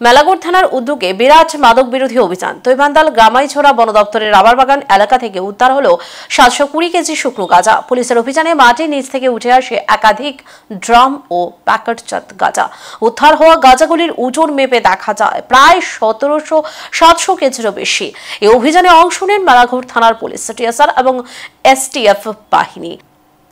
মেলাঘর থানার উদ্যোগে বিরাট মাদক বিরোধী অভিযান। তৈবান্দাল গ্রামাইছড়া বন দপ্তরের রাবার বাগান এলাকা থেকে উদ্ধার হলো 720 কেজি শুকনো গাঁজা। পুলিশের অভিযানে মাটির নিচ থেকে উঠে আসে একাধিক ড্রাম ও প্যাকেটজাত গাঁজা। উদ্ধার হওয়া গাঁজাগুলির ওজন মেপে দেখা যায় প্রায় 700 কেজিরও বেশি। এই অভিযানে অংশ নেন মেলাঘর থানার পুলিশ, টিএসআর এবং এসটিএফ বাহিনী।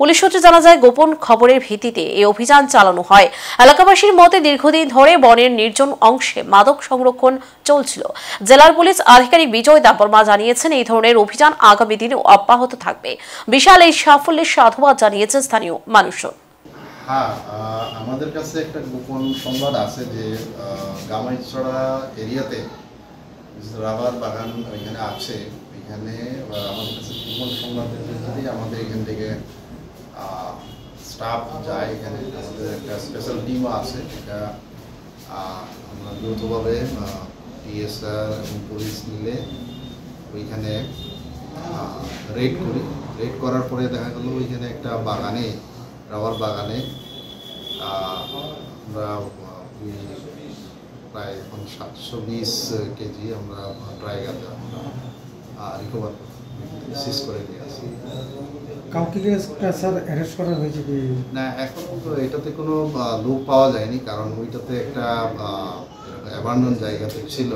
পুলিশ সূত্রে জানা যায়, গোপন খবরের ভিত্তিতে এই অভিযান চালানো হয়। এলাকাবাসীর মতে দীর্ঘদিন ধরে বনের নির্জন অংশে মাদক সংরক্ষণ চলছিল। জেলার পুলিশ আধিকারিক বিজয় দেববর্মা জানিয়েছেন, এই ধরনের অভিযান আগামী দিনেও অব্যাহত থাকবে। বিশাল এই সাফল্যের সাধুবাদ জানিয়েছে স্থানীয় মানুষজন। হ্যাঁ, আমাদের কাছে একটা গোপন সংবাদ আছে যে গামাইছড়া এরিয়াতে রাবার বাগান ওইখানে আছে। এখানে আমাদের কাছে গোপন সংবাদের ভিত্তিতে আমাদের এখান থেকে স্টাফ যায়। এখানে আমাদের একটা স্পেশাল টিমও আছে। এটা আমরা যৌথভাবে টিএসআর এবং পুলিশ মিলে ওইখানে রেড করি। রেড করার পরে দেখা গেল ওইখানে একটা বাগানে, রাবার বাগানে আমরা প্রায় এখন 720 কেজি আমরা ড্রাই গাঁজা রিকভার সিজ করে নিয়ে আসি। কাউকে স্যার অ্যারেস্ট করা হয়েছে কি না? এখন তো এটাতে কোনো লোক পাওয়া যায়নি, কারণ ওইটাতে একটা অ্যাবান্ডন জায়গাতে ছিল।